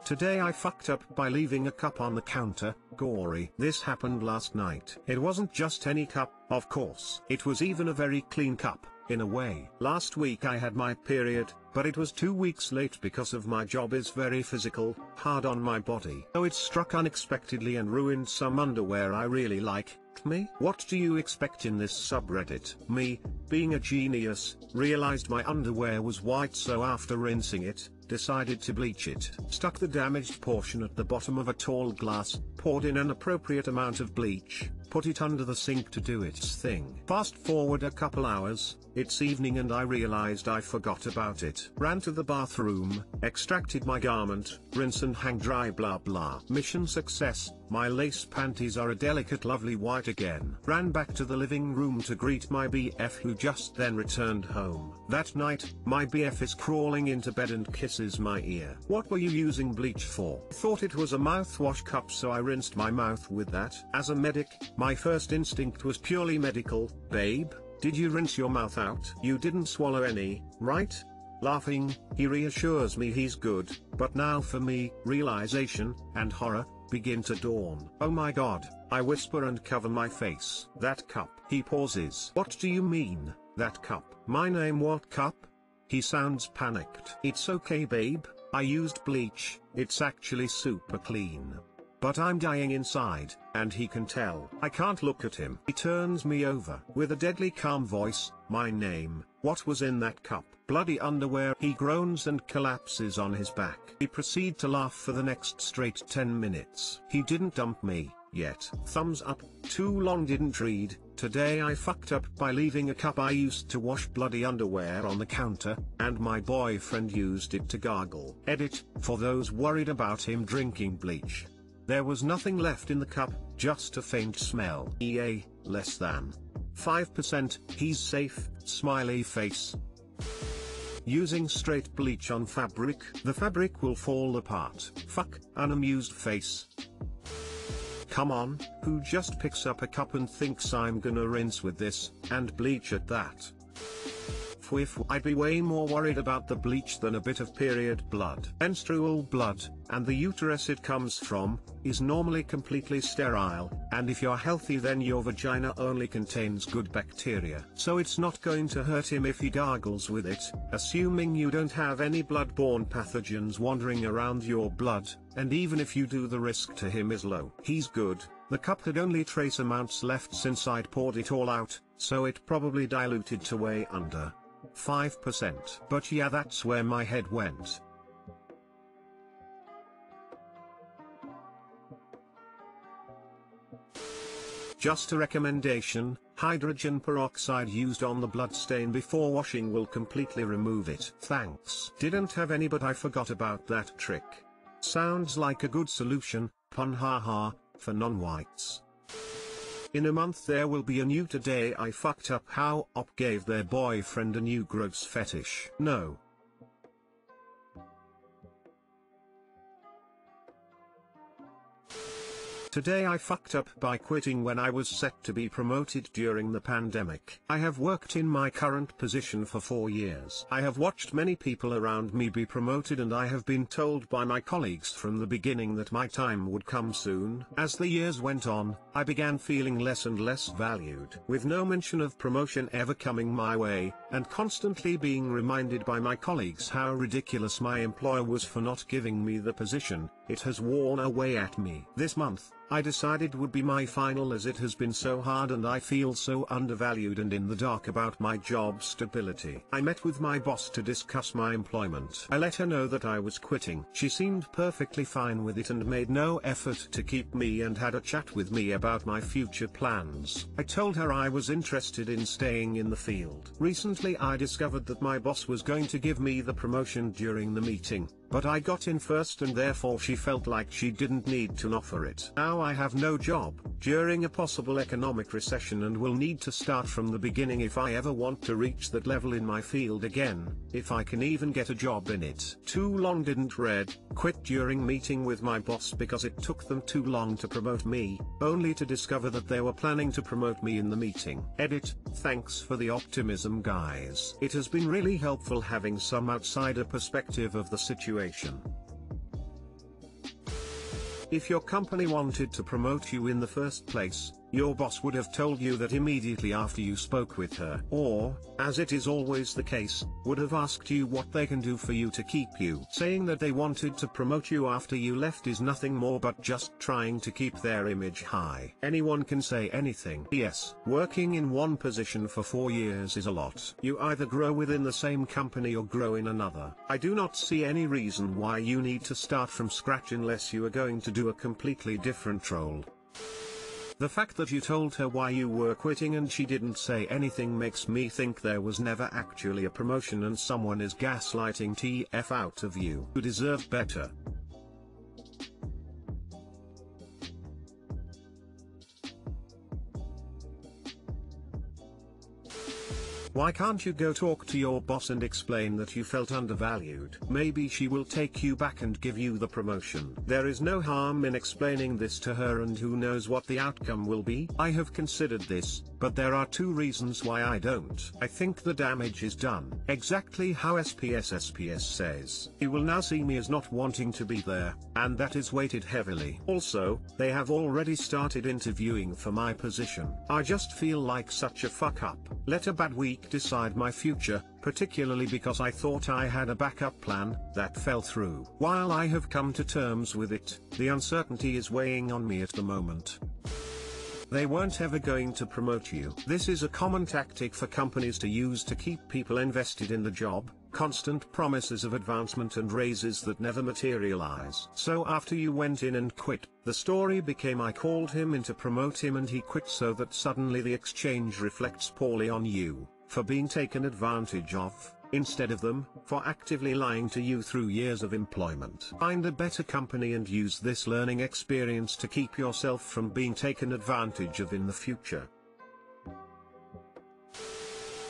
Today I fucked up by leaving a cup on the counter, gory. This happened last night. It wasn't just any cup, of course. It was even a very clean cup, in a way. Last week I had my period, but it was 2 weeks late because of my job is very physical, hard on my body. So it struck unexpectedly and ruined some underwear I really like. Me? What do you expect in this subreddit? Me, being a genius, realized my underwear was white, so after rinsing it, decided to bleach it. Stuck the damaged portion at the bottom of a tall glass, poured in an appropriate amount of bleach, put it under the sink to do its thing. Fast forward a couple hours, it's evening and I realized I forgot about it. Ran to the bathroom, extracted my garment, rinse and hang dry, blah blah. Mission success, my lace panties are a delicate lovely white again. Ran back to the living room to greet my BF who just then returned home. That night, my BF is crawling into bed and kisses my ear. What were you using bleach for? Thought it was a mouthwash cup, so I rinsed my mouth with that. As a medic, my first instinct was purely medical. Babe, did you rinse your mouth out? You didn't swallow any, right? Laughing, he reassures me he's good, but now for me, realization, and horror, begin to dawn. Oh my god, I whisper and cover my face. That cup. He pauses. What do you mean, that cup? My name what cup? He sounds panicked. It's okay babe, I used bleach, it's actually super clean. But I'm dying inside, and he can tell. I can't look at him. He turns me over. With a deadly calm voice, my name, what was in that cup? Bloody underwear. He groans and collapses on his back. We proceed to laugh for the next straight 10 minutes. He didn't dump me, yet. Thumbs up. Too long didn't read. Today I fucked up by leaving a cup I used to wash bloody underwear on the counter, and my boyfriend used it to gargle. Edit, for those worried about him drinking bleach. There was nothing left in the cup, just a faint smell. EA, less than 5%, he's safe, smiley face. Using straight bleach on fabric, the fabric will fall apart. Fuck, unamused face. Come on, who just picks up a cup and thinks I'm gonna rinse with this, and bleach at that? I'd be way more worried about the bleach than a bit of period blood. Menstrual blood, and the uterus it comes from, is normally completely sterile, and if you're healthy then your vagina only contains good bacteria. So it's not going to hurt him if he gargles with it, assuming you don't have any blood-borne pathogens wandering around your blood, and even if you do the risk to him is low. He's good. The cup had only trace amounts left since I'd poured it all out, so it probably diluted to way under 5%. But yeah, that's where my head went. Just a recommendation, hydrogen peroxide used on the bloodstain before washing will completely remove it. Thanks. Didn't have any but I forgot about that trick. Sounds like a good solution, pun haha, for non-whites. In a month there will be a new Today I fucked up how op gave their boyfriend a new gross fetish. No. Today I fucked up by quitting when I was set to be promoted during the pandemic. I have worked in my current position for 4 years. I have watched many people around me be promoted, and I have been told by my colleagues from the beginning that my time would come soon. As the years went on, I began feeling less and less valued. With no mention of promotion ever coming my way, and constantly being reminded by my colleagues how ridiculous my employer was for not giving me the position, it has worn away at me. This month, I decided would be my final, as it has been so hard and I feel so undervalued and in the dark about my job stability. I met with my boss to discuss my employment. I let her know that I was quitting. She seemed perfectly fine with it and made no effort to keep me and had a chat with me about my future plans. I told her I was interested in staying in the field. Recently I discovered that my boss was going to give me the promotion during the meeting, but I got in first and therefore she felt like she didn't need to offer it. Now I have no job, during a possible economic recession, and will need to start from the beginning if I ever want to reach that level in my field again, if I can even get a job in it. Too long didn't read, quit during meeting with my boss because it took them too long to promote me, only to discover that they were planning to promote me in the meeting. Edit, thanks for the optimism guys. It has been really helpful having some outsider perspective of the situation. If your company wanted to promote you in the first place, your boss would have told you that immediately after you spoke with her. Or, as it is always the case, would have asked you what they can do for you to keep you. Saying that they wanted to promote you after you left is nothing more but just trying to keep their image high. Anyone can say anything. Yes, working in one position for 4 years is a lot. You either grow within the same company or grow in another. I do not see any reason why you need to start from scratch unless you are going to do a completely different role. The fact that you told her why you were quitting and she didn't say anything makes me think there was never actually a promotion and someone is gaslighting TF out of you. You deserve better. Why can't you go talk to your boss and explain that you felt undervalued? Maybe she will take you back and give you the promotion. There is no harm in explaining this to her, and who knows what the outcome will be. I have considered this, but there are 2 reasons why I don't. I think the damage is done. Exactly how SPS says. He will now see me as not wanting to be there, and that is weighted heavily. Also, they have already started interviewing for my position. I just feel like such a fuck up. Let a bad week decide my future, particularly because I thought I had a backup plan that fell through. While I have come to terms with it, the uncertainty is weighing on me at the moment. They weren't ever going to promote you. This is a common tactic for companies to use to keep people invested in the job, constant promises of advancement and raises that never materialize. So after you went in and quit, the story became I called him in to promote him and he quit, so that suddenly the exchange reflects poorly on you, for being taken advantage of, instead of them, for actively lying to you through years of employment. Find a better company and use this learning experience to keep yourself from being taken advantage of in the future.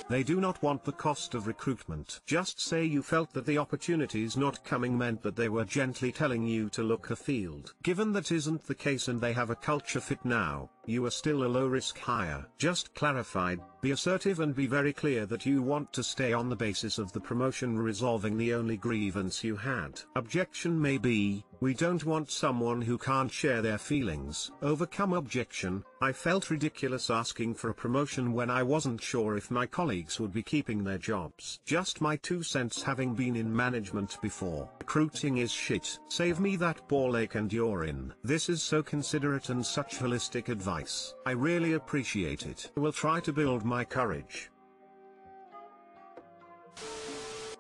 They do not want the cost of recruitment. Just say you felt that the opportunities not coming meant that they were gently telling you to look afield. Given that isn't the case and they have a culture fit now, you are still a low-risk hire. Just clarified, be assertive and be very clear that you want to stay on the basis of the promotion resolving the only grievance you had. Objection may be, we don't want someone who can't share their feelings. Overcome objection, I felt ridiculous asking for a promotion when I wasn't sure if my colleagues would be keeping their jobs. Just my 2 cents, having been in management before. Recruiting is shit. Save me that ball ache and you're in. This is so considerate and such holistic advice. I really appreciate it. I will try to build my courage.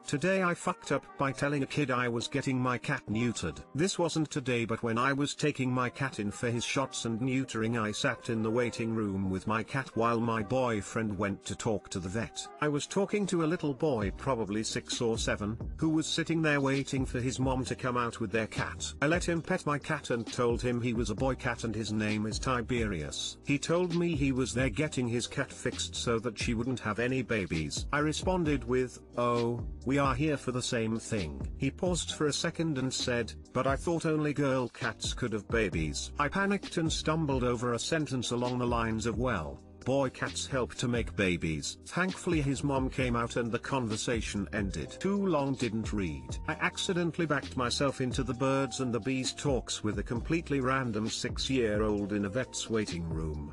Today I fucked up by telling a kid I was getting my cat neutered. This wasn't today, but when I was taking my cat in for his shots and neutering, I sat in the waiting room with my cat while my boyfriend went to talk to the vet. I was talking to a little boy, probably 6 or 7, who was sitting there waiting for his mom to come out with their cat. I let him pet my cat and told him he was a boy cat and his name is Tiberius. He told me he was there getting his cat fixed so that she wouldn't have any babies. I responded with, "Oh, we are here for the same thing." He paused for a second and said, "But I thought only girl cats could have babies." I panicked and stumbled over a sentence along the lines of, "Well, boy cats help to make babies." Thankfully his mom came out and the conversation ended. Too long didn't read. I accidentally backed myself into the birds and the bees talks with a completely random 6-year-old in a vet's waiting room.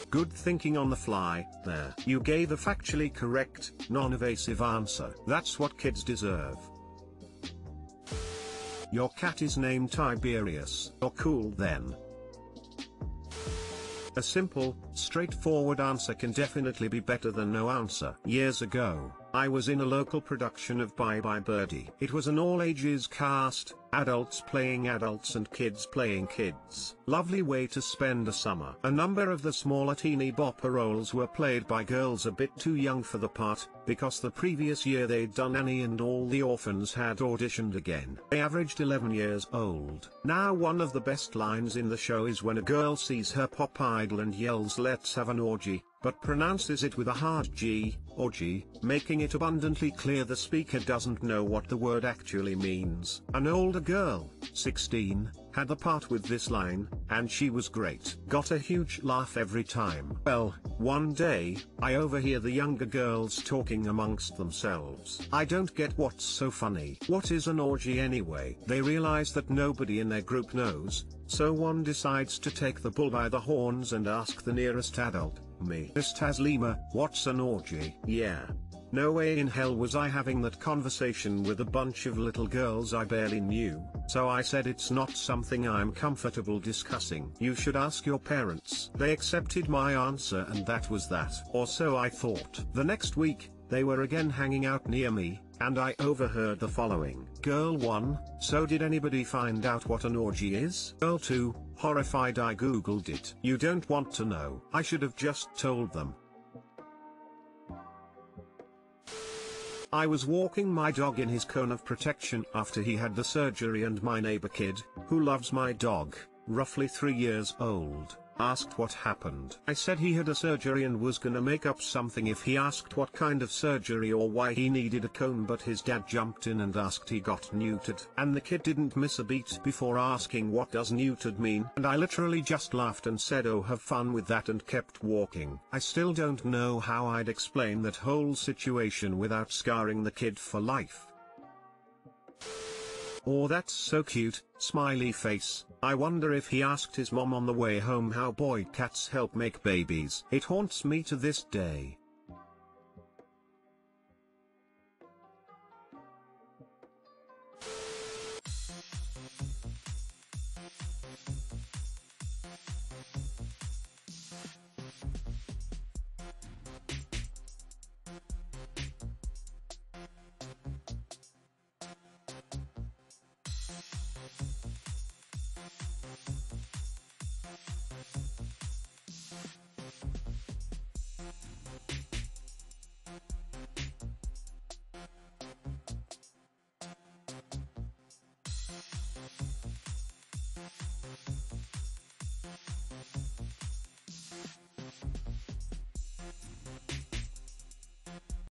Good thinking on the fly, there. You gave a factually correct, non-evasive answer. That's what kids deserve. Your cat is named Tiberius. You're cool then. A simple, straightforward answer can definitely be better than no answer. Years ago, I was in a local production of Bye Bye Birdie. It was an all-ages cast, adults playing adults and kids playing kids. Lovely way to spend a summer. A number of the smaller teeny bopper roles were played by girls a bit too young for the part, because the previous year they'd done Annie and all the orphans had auditioned again. They averaged 11 years old. Now one of the best lines in the show is when a girl sees her pop idol and yells "Let's have an orgy," but pronounces it with a hard G, orgy, making it abundantly clear the speaker doesn't know what the word actually means. An older girl, 16, had the part with this line, and she was great. Got a huge laugh every time. Well, one day, I overhear the younger girls talking amongst themselves. I don't get what's so funny. What is an orgy anyway? They realize that nobody in their group knows, so one decides to take the bull by the horns and ask the nearest adult, me. Miss Taslima, what's an orgy? Yeah. No way in hell was I having that conversation with a bunch of little girls I barely knew, so I said it's not something I'm comfortable discussing. You should ask your parents. They accepted my answer and that was that. Or so I thought. The next week, they were again hanging out near me, and I overheard the following. Girl 1, so did anybody find out what an orgy is? Girl 2, horrified, I googled it. You don't want to know. I should have just told them. I was walking my dog in his cone of protection after he had the surgery, and my neighbor kid, who loves my dog, roughly 3 years old, asked what happened. I said he had a surgery and was gonna make up something if he asked what kind of surgery or why he needed a cone, but his dad jumped in and asked he got neutered. And the kid didn't miss a beat before asking what does neutered mean, and I literally just laughed and said oh have fun with that and kept walking. I still don't know how I'd explain that whole situation without scarring the kid for life. Oh, that's so cute, smiley face. I wonder if he asked his mom on the way home how boy cats help make babies. It haunts me to this day.